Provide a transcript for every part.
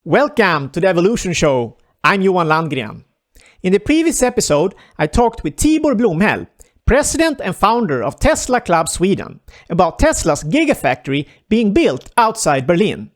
Welcome to the Evolution Show. I'm Johan Landgren. In the previous episode, I talked with Tibor Blomhäll, president and founder of Tesla Club Sweden, about Tesla's Gigafactory being built outside Berlin.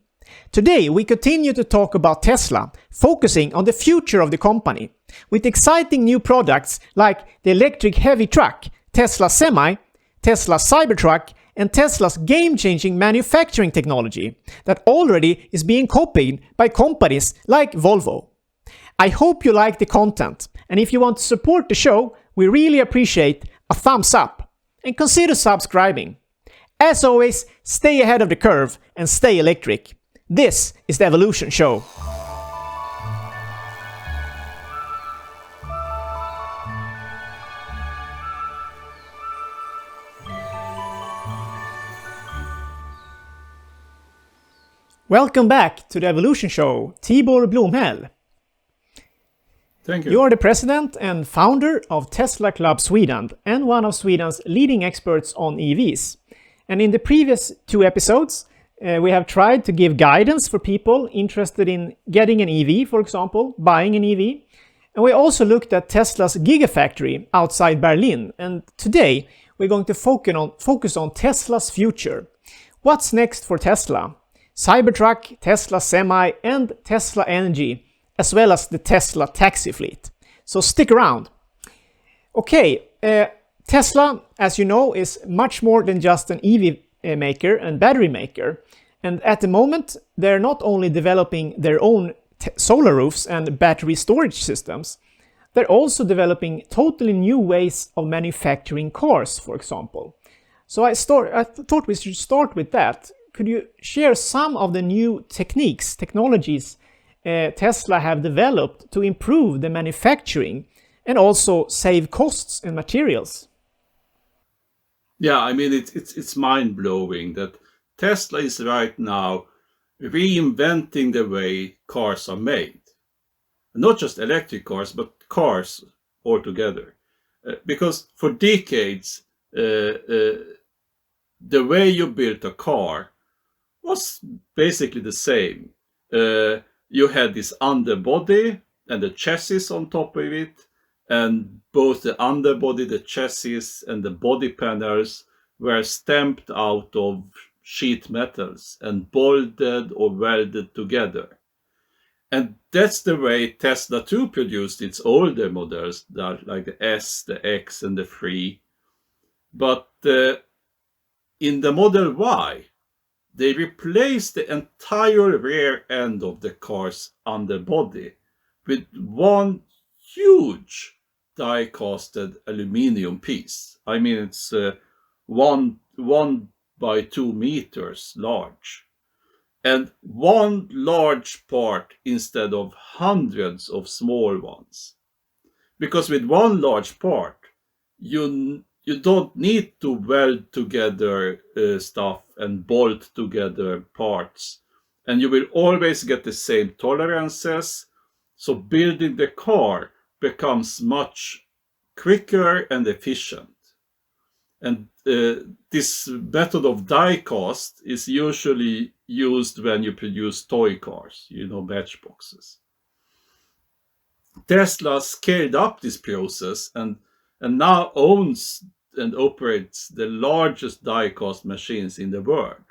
Today, we continue to talk about Tesla, focusing on the future of the company, with exciting new products like the electric heavy truck, Tesla Semi, Tesla Cybertruck, and Tesla's game-changing manufacturing technology that already is being copied by companies like Volvo. I hope you like the content, and if you want to support the show, we really appreciate a thumbs up and consider subscribing. As always, stay ahead of the curve and stay electric. This is the Evolution Show. Welcome back to the Evolution Show, Tibor Blomhäll. Thank you. You are the president and founder of Tesla Club Sweden and one of Sweden's leading experts on EVs. And in the previous two episodes, we have tried to give guidance for people interested in getting an EV, for example, buying an EV. And we also looked at Tesla's Gigafactory outside Berlin. And today, we're going to focus on Tesla's future. What's next for Tesla? Cybertruck, Tesla Semi, and Tesla Energy, as well as the Tesla taxi fleet. So stick around. Okay, Tesla, as you know, is much more than just an EV maker and battery maker. And at the moment, they're not only developing their own solar roofs and battery storage systems, they're also developing totally new ways of manufacturing cars, for example. So I thought we should start with that. Could you share some of the new technologies Tesla have developed to improve the manufacturing and also save costs and materials? Yeah, I mean, it's mind-blowing that Tesla is right now reinventing the way cars are made. Not just electric cars, but cars altogether. Because for decades, the way you built a car was basically the same. You had this underbody and the chassis on top of it, and both the underbody, the chassis, and the body panels were stamped out of sheet metals and bolted or welded together. And that's the way Tesla too produced its older models, like the S, the X, and the 3. But in the Model Y, they replaced the entire rear end of the car's underbody with one huge die-casted aluminum piece. I mean, it's 1 by 2 meters large. And one large part instead of hundreds of small ones. Because with one large part, you don't need to weld together stuff and bolt together parts. And you will always get the same tolerances. So building the car becomes much quicker and efficient. And this method of die cast is usually used when you produce toy cars, batch boxes. Tesla scaled up this process and now owns and operates the largest die-cast machines in the world.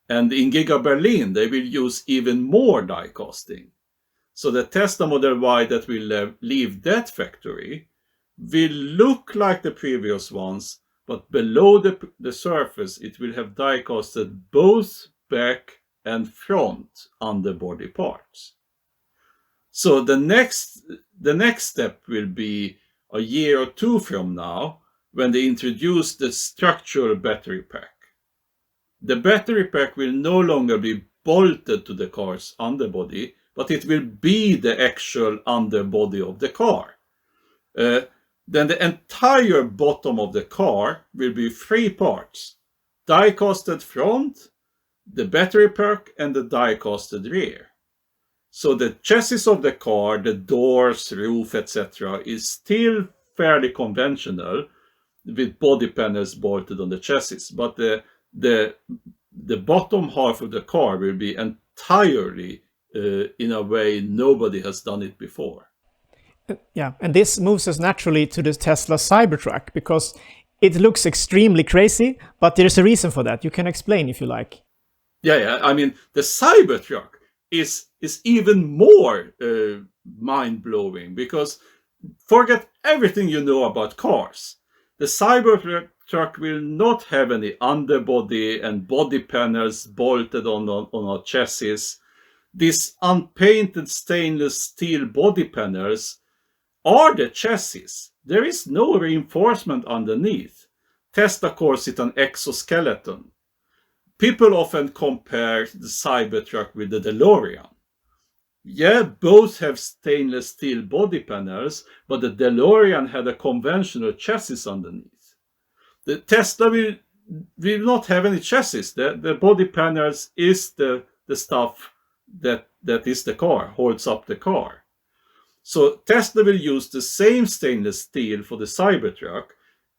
And in Giga Berlin, they will use even more die-casting. So the Tesla Model Y that will leave that factory will look like the previous ones, but below the surface, it will have die-casted both back and front underbody parts. So the next step will be a year or two from now, when they introduce the structural battery pack. The battery pack will no longer be bolted to the car's underbody, but it will be the actual underbody of the car. Then the entire bottom of the car will be 3 parts: die-casted front, the battery pack, and the die-casted rear. So the chassis of the car, the doors, roof, etc. is still fairly conventional, with body panels bolted on the chassis, but the bottom half of the car will be entirely in a way nobody has done it before. Yeah, and this moves us naturally to the Tesla Cybertruck, because it looks extremely crazy, but there's a reason for that. You can explain if you like. Yeah. I mean, the Cybertruck is even more mind-blowing, because forget everything you know about cars. The Cybertruck will not have any underbody and body panels bolted on a chassis. These unpainted stainless steel body panels are the chassis. There is no reinforcement underneath. Tesla calls it an exoskeleton. People often compare the Cybertruck with the DeLorean. Yeah, both have stainless steel body panels, but the DeLorean had a conventional chassis underneath. The Tesla will not have any chassis. The body panels is the stuff that is the car, holds up the car. So Tesla will use the same stainless steel for the Cybertruck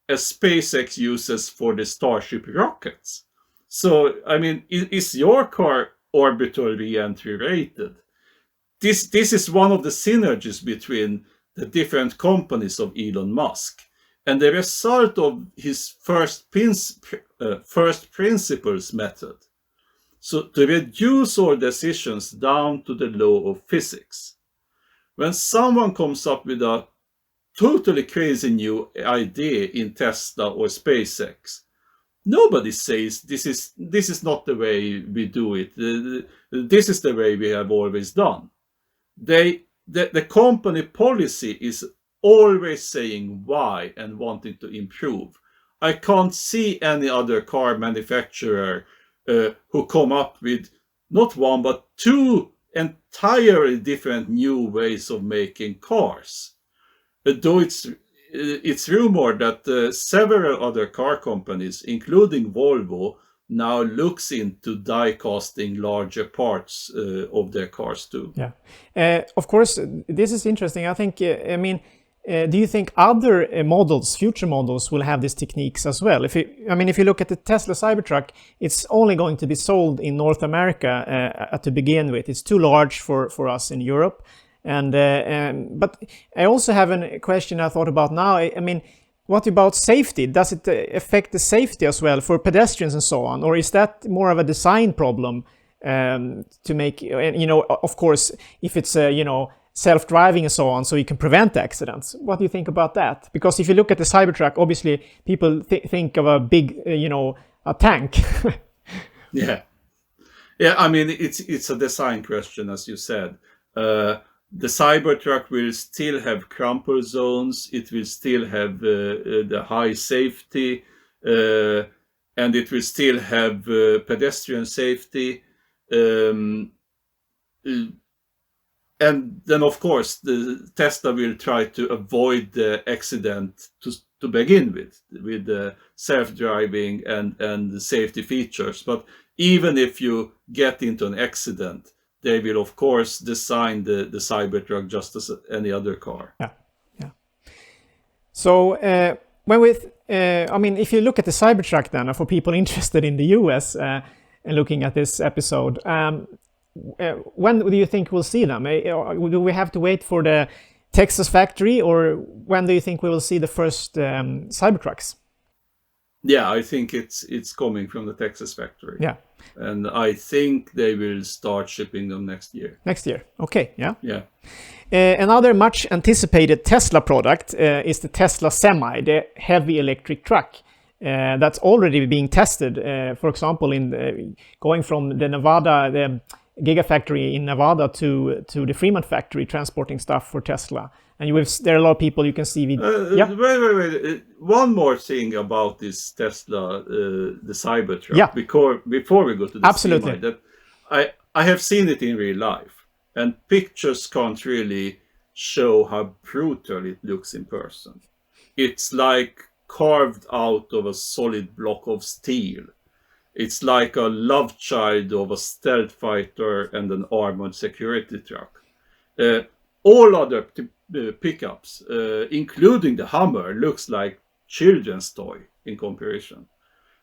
as SpaceX uses for the Starship rockets. So, I mean, is your car orbital re-entry rated? This is one of the synergies between the different companies of Elon Musk, and the result of his first principles method. So to reduce all decisions down to the law of physics. When someone comes up with a totally crazy new idea in Tesla or SpaceX, nobody says this is not the way we do it. This is the way we have always done. The company policy is always saying why and wanting to improve. I can't see any other car manufacturer who come up with not one but two entirely different new ways of making cars. Though it's rumored that several other car companies, including Volvo, now looks into die casting larger parts of their cars too. Yeah, of course, this is interesting. I think, do you think other future models will have these techniques as well? If you look at the Tesla Cybertruck, it's only going to be sold in North America to begin with. It's too large for us in Europe. But I also have a question I thought about now. I mean, what about safety? Does it affect the safety as well for pedestrians and so on? Or is that more of a design problem to make, of course, if it's, self-driving and so on, so you can prevent accidents? What do you think about that? Because if you look at the Cybertruck, obviously people think of a big, a tank. Yeah. I mean, it's a design question, as you said. The Cybertruck will still have crumple zones. It will still have the high safety, and it will still have pedestrian safety. And then, of course, the Tesla will try to avoid the accident to begin with the self-driving and the safety features. But even if you get into an accident, they will, of course, design the Cybertruck just as any other car. Yeah. So, if you look at the Cybertruck then, for people interested in the US and looking at this episode, when do you think we'll see them? Do we have to wait for the Texas factory, or when do you think we will see the first Cybertrucks? Yeah, I think it's coming from the Texas factory. Yeah. And I think they will start shipping them next year. Next year, okay, yeah. Yeah. Another much anticipated Tesla product is the Tesla Semi, the heavy electric truck. That's already being tested, for example, in going from the Gigafactory in Nevada to the Fremont factory, transporting stuff for Tesla. And there are a lot of people you can see. Wait. One more thing about this Tesla, the Cybertruck. Yeah. Before we go to the Absolutely. Semi, that I have seen it in real life, and pictures can't really show how brutal it looks in person. It's like carved out of a solid block of steel. It's like a love child of a stealth fighter and an armored security truck. All other pickups, including the Hummer, looks like children's toy in comparison.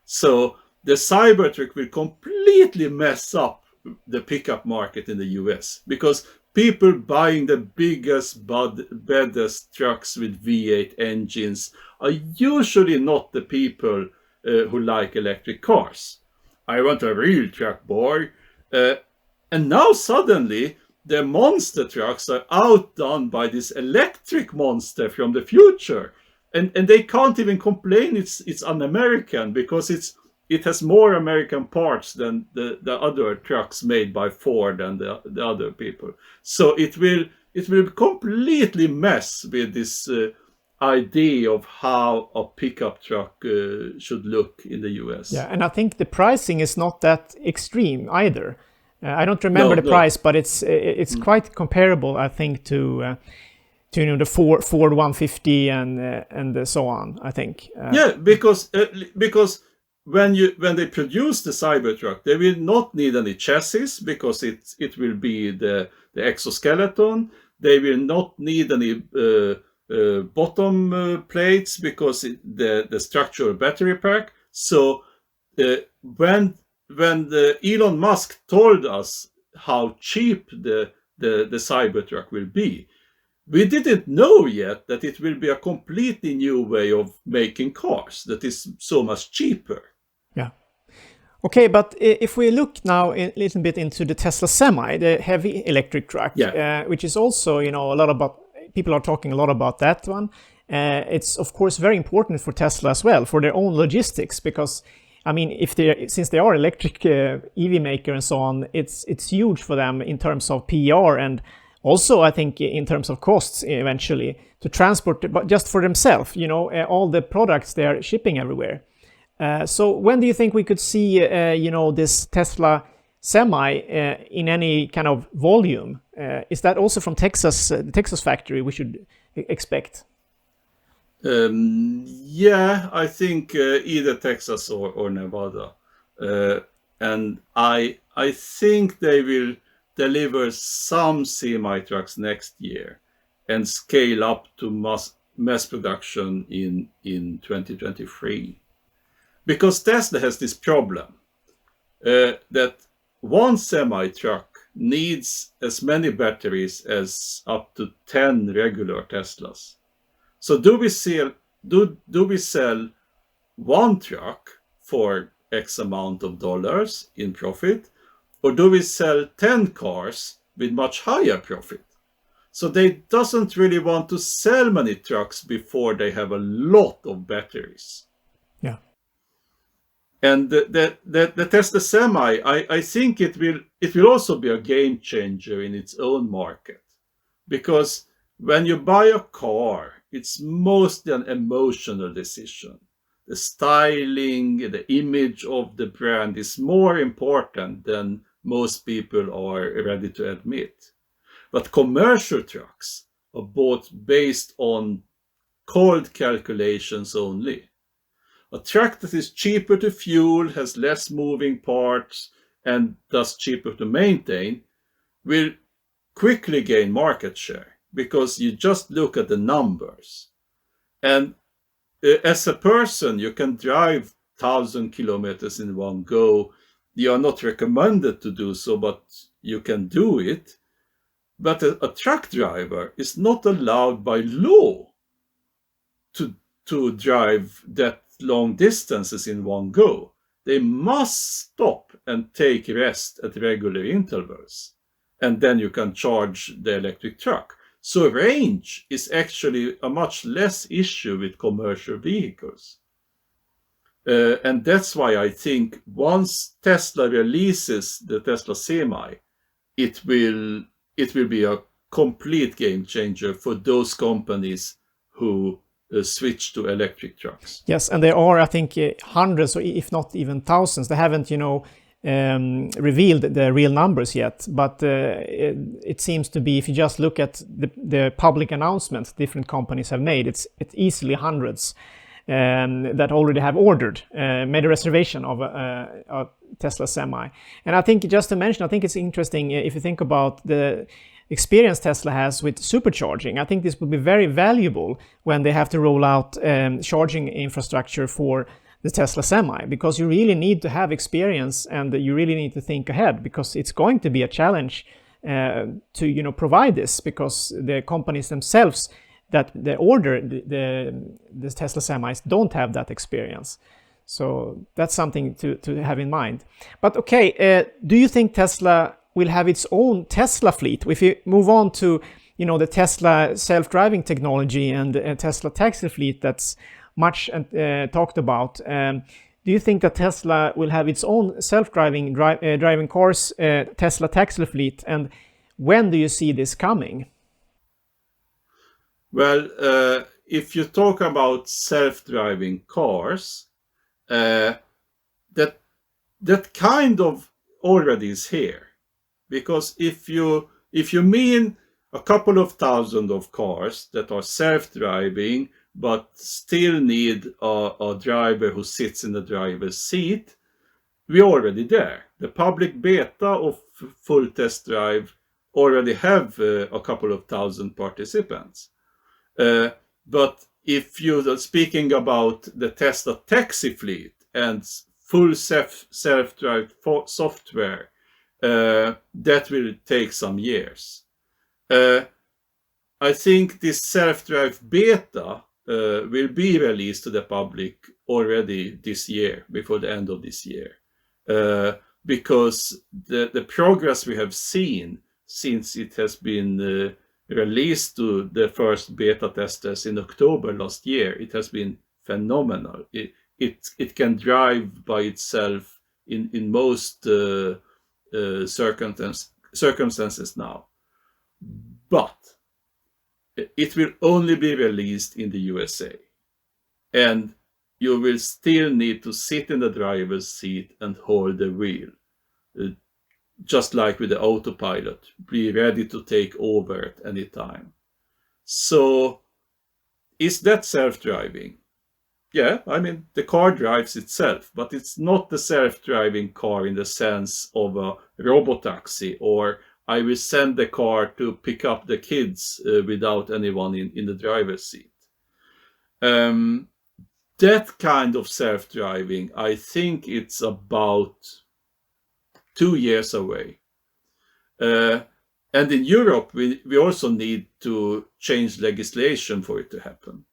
So the Cybertruck will completely mess up the pickup market in the US, because people buying the biggest, baddest trucks with V8 engines are usually not the people who like electric cars. I want a real truck, boy. And now suddenly the monster trucks are outdone by this electric monster from the future. And they can't even complain it's un-American, because it has more American parts than the other trucks made by Ford and the other people. So it will completely mess with this idea of how a pickup truck should look in the US. Yeah, and I think the pricing is not that extreme either. I don't remember the price, but it's quite comparable, I think, to the Ford 150 and so on, I think. Yeah, because when they produce the Cybertruck, they will not need any chassis, because it will be the exoskeleton. They will not need any bottom plates, because the structural battery pack. So when Elon Musk told us how cheap the Cybertruck will be, we didn't know yet that it will be a completely new way of making cars that is so much cheaper. Yeah. Okay, but if we look now a little bit into the Tesla Semi, the heavy electric truck, which is also, a lot about, people are talking a lot about that one. It's of course very important for Tesla as well, for their own logistics, because I mean, since they are electric EV maker and so on, it's huge for them in terms of PR, and also I think in terms of costs eventually to transport, but just for themselves, all the products they are shipping everywhere. So when do you think we could see, this Tesla Semi in any kind of volume? Is that also from Texas, the Texas factory we should expect? Yeah, I think either Texas or Nevada. And I think they will deliver some semi-trucks next year and scale up to mass production in 2023. Because Tesla has this problem that one semi-truck needs as many batteries as up to 10 regular Teslas. So do we sell one truck for X amount of dollars in profit, or do we sell 10 cars with much higher profit? So they doesn't really want to sell many trucks before they have a lot of batteries. Yeah. And the Tesla Semi, I think it will also be a game changer in its own market, because when you buy a car, it's mostly an emotional decision. The styling, the image of the brand is more important than most people are ready to admit. But commercial trucks are bought based on cold calculations only. A truck that is cheaper to fuel, has less moving parts, and thus cheaper to maintain will quickly gain market share, because you just look at the numbers. And as a person, you can drive 1,000 kilometers in one go. You are not recommended to do so, but you can do it. But a truck driver is not allowed by law to drive that long distances in one go. They must stop and take rest at regular intervals. And then you can charge the electric truck. So range is actually a much less issue with commercial vehicles. And that's why I think once Tesla releases the Tesla Semi, it will be a complete game changer for those companies who switch to electric trucks. Yes, and there are, I think, hundreds or if not even thousands. They haven't, revealed the real numbers yet, but it seems to be, if you just look at the public announcements different companies have made, it's easily hundreds that already have ordered, made a reservation of a Tesla Semi. And I think, just to mention, I think it's interesting if you think about the experience Tesla has with supercharging. I think this will be very valuable when they have to roll out charging infrastructure for the Tesla Semi, because you really need to have experience and you really need to think ahead, because it's going to be a challenge to provide this, because the companies themselves that they order the Tesla Semis don't have that experience. So that's something to have in mind. But okay, do you think Tesla will have its own Tesla fleet? If you move on to the Tesla self-driving technology and Tesla taxi fleet that's much talked about, do you think that Tesla will have its own self-driving driving cars, Tesla taxi fleet, and when do you see this coming? Well, if you talk about self-driving cars, that kind of already is here, because if you mean a couple of thousand of cars that are self-driving but still need a driver who sits in the driver's seat, we're already there. The public beta of full test drive already have a couple of thousand participants. But if you're speaking about the Tesla taxi fleet and full self-drive software, that will take some years. I think this self-drive beta will be released to the public already this year, before the end of this year, because the progress we have seen since it has been released to the first beta testers in October last year, it has been phenomenal. It can drive by itself in most circumstances now. But it will only be released in the USA. And you will still need to sit in the driver's seat and hold the wheel. Just like with the autopilot, be ready to take over at any time. So, is that self-driving? Yeah, I mean, the car drives itself, but it's not the self-driving car in the sense of a robotaxi, or I will send the car to pick up the kids without anyone in the driver's seat. That kind of self-driving, I think it's about 2 years away. And in Europe, we also need to change legislation for it to happen.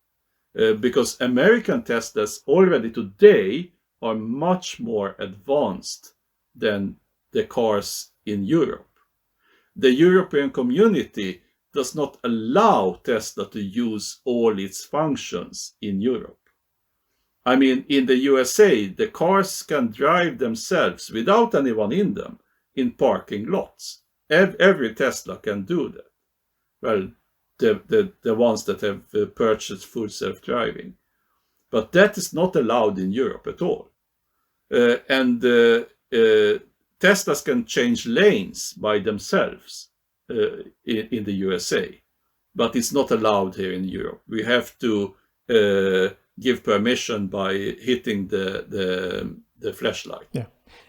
Because American Teslas already today are much more advanced than the cars in Europe. The European community does not allow Tesla to use all its functions in Europe. I mean, in the USA, the cars can drive themselves without anyone in them in parking lots. Every Tesla can do that. Well, the ones that have purchased full self-driving. But that is not allowed in Europe at all. And Teslas can change lanes by themselves in the USA. But it's not allowed here in Europe. We have to give permission by hitting the flashlight. Yeah.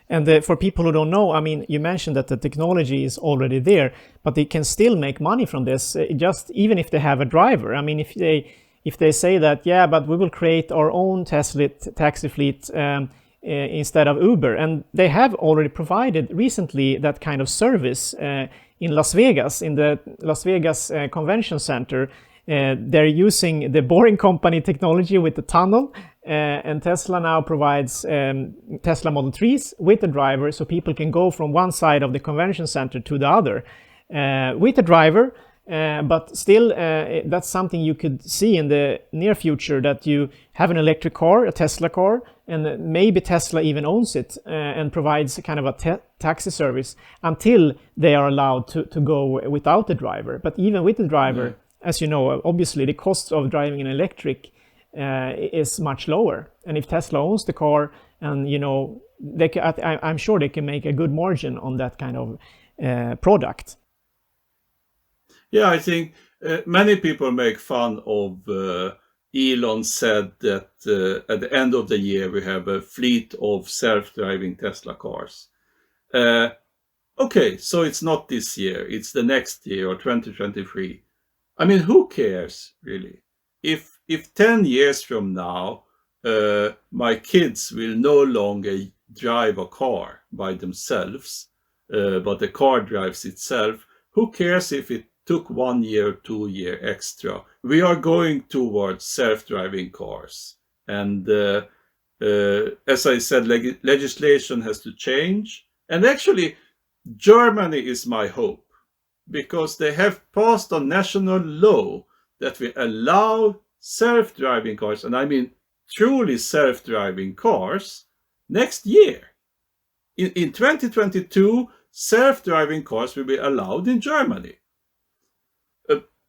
And for people who don't know, I mean, you mentioned that the technology is already there, but they can still make money from this, just even if they have a driver. I mean, if they say that, yeah, but we will create our own Tesla taxi fleet instead of Uber, and they have already provided recently that kind of service in Las Vegas, in the Las Vegas Convention Center. They're using the Boring Company technology with the tunnel, and Tesla now provides Tesla Model 3s with a driver, so people can go from one side of the convention center to the other with a driver. But still, that's something you could see in the near future, that you have an electric car, a Tesla car, and maybe Tesla even owns it and provides kind of a taxi service until they are allowed to go without the driver. But even with the driver, as you know, obviously the cost of driving an electric is much lower. And if Tesla owns the car, and I'm sure they can make a good margin on that kind of product. Yeah, I think many people make fun of Elon said that at the end of the year we have a fleet of self-driving Tesla cars. Okay, so it's not this year, it's the next year or 2023. I mean, who cares really? If 10 years from now my kids will no longer drive a car by themselves, but the car drives itself. Who cares if it took 1 year or 2 years extra? We are going towards self-driving cars. And as I said, legislation has to change. And actually, Germany is my hope, because they have passed a national law that will allow self-driving cars, and I mean truly self-driving cars, next year. In 2022, self-driving cars will be allowed in Germany.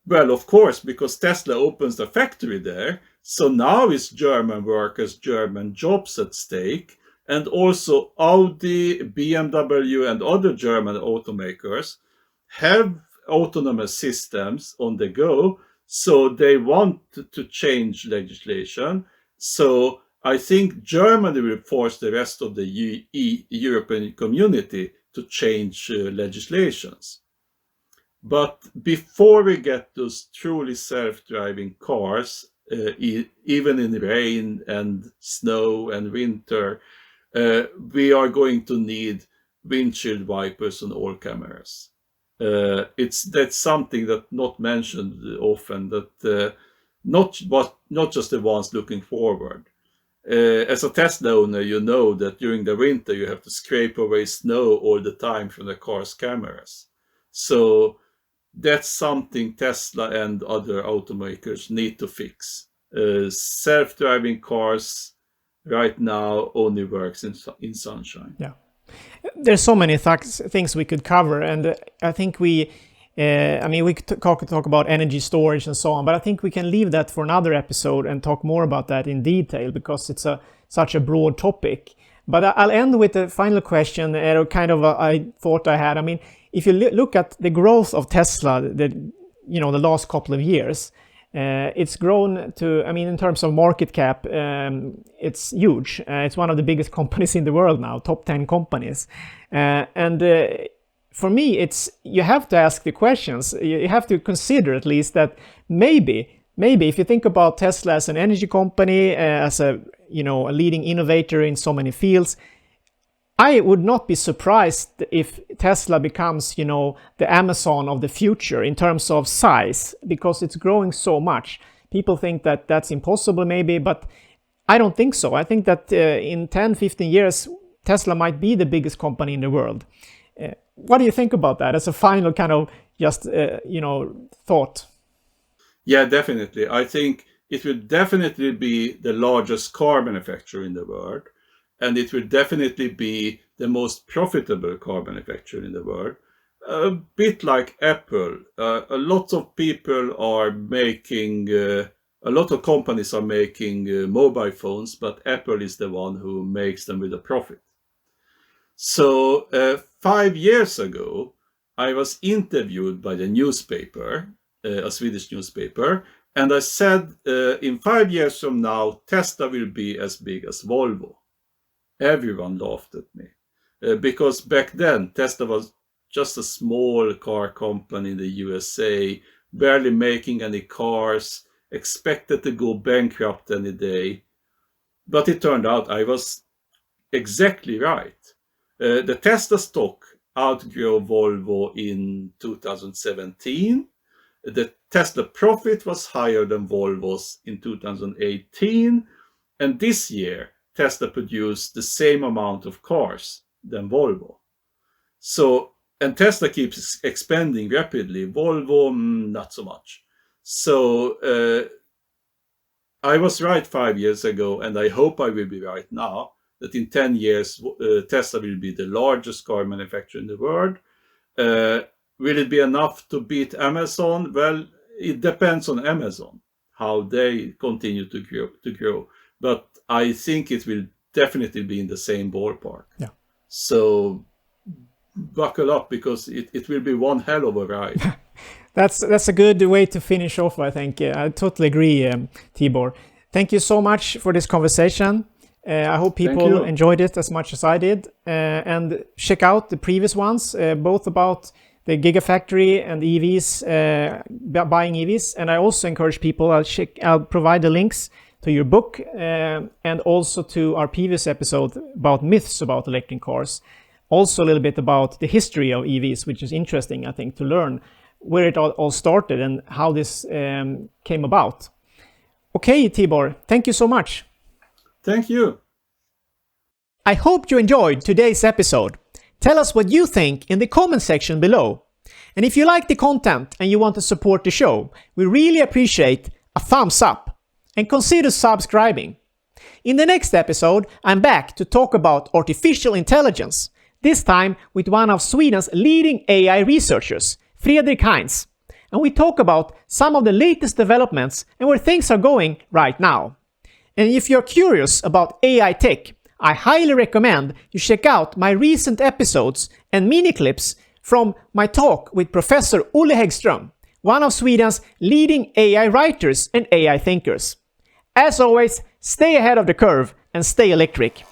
Well, of course, because Tesla opens the factory there, so now it's German workers, German jobs at stake, and also Audi, BMW, and other German automakers have autonomous systems on the go, so they want to change legislation. So I think Germany will force the rest of the European community to change legislations. But before we get those truly self-driving cars, even in rain and snow and winter, we are going to need windshield wipers on all cameras. That's something that's not mentioned often, that not just the ones looking forward. As a Tesla owner, you know that during the winter you have to scrape away snow all the time from the car's cameras. So that's something Tesla and other automakers need to fix. Self-driving cars right now only works in sunshine. Yeah, there's so many things we could cover, and I think we could talk about energy storage and so on, but I think we can leave that for another episode and talk more about that in detail, because it's such a broad topic. But I'll end with a final question, I thought I had. I mean, if you look at the growth of Tesla, the last couple of years, it's grown to, in terms of market cap, it's huge. It's one of the biggest companies in the world now, top 10 companies. For me, you have to ask the questions. You have to consider at least that maybe if you think about Tesla as an energy company, as a leading innovator in so many fields, I would not be surprised if Tesla becomes, the Amazon of the future in terms of size, because it's growing so much. People think that that's impossible maybe, but I don't think so. I think that in 10, 15 years, Tesla might be the biggest company in the world. What do you think about that as a final thought? Yeah, definitely. I think it will definitely be the largest car manufacturer in the world. And it will definitely be the most profitable car manufacturer in the world. A bit like Apple. A lot of companies are making mobile phones, but Apple is the one who makes them with a profit. So 5 years ago, I was interviewed by the newspaper, a Swedish newspaper, and I said, in 5 years from now, Tesla will be as big as Volvo. Everyone laughed at me, because back then Tesla was just a small car company in the USA, barely making any cars, expected to go bankrupt any day. But it turned out I was exactly right. The Tesla stock outgrew Volvo in 2017. The Tesla profit was higher than Volvo's in 2018. And this year, Tesla produced the same amount of cars than Volvo. So, and Tesla keeps expanding rapidly. Volvo, not so much. So, I was right 5 years ago, and I hope I will be right now, that in 10 years, Tesla will be the largest car manufacturer in the world. Will it be enough to beat Amazon? Well, it depends on Amazon, how they continue to grow. But I think it will definitely be in the same ballpark. Yeah. So buckle up, because it will be one hell of a ride. That's a good way to finish off, I think. I totally agree, Tibor. Thank you so much for this conversation. I hope people enjoyed it as much as I did. And check out the previous ones, both about the Gigafactory and EVs, buying EVs. And I also encourage people, I'll provide the links to your book and also to our previous episode about myths about electric cars. Also a little bit about the history of EVs, which is interesting, I think, to learn where it all started and how this came about. Okay, Tibor, thank you so much. Thank you. I hope you enjoyed today's episode. Tell us what you think in the comment section below. And if you like the content and you want to support the show, we really appreciate a thumbs up and consider subscribing. In the next episode, I'm back to talk about artificial intelligence, this time with one of Sweden's leading AI researchers, Fredrik Heinz. And we talk about some of the latest developments and where things are going right now. And if you're curious about AI tech, I highly recommend you check out my recent episodes and mini clips from my talk with Professor Olle Häggström, one of Sweden's leading AI writers and AI thinkers. As always, stay ahead of the curve and stay electric.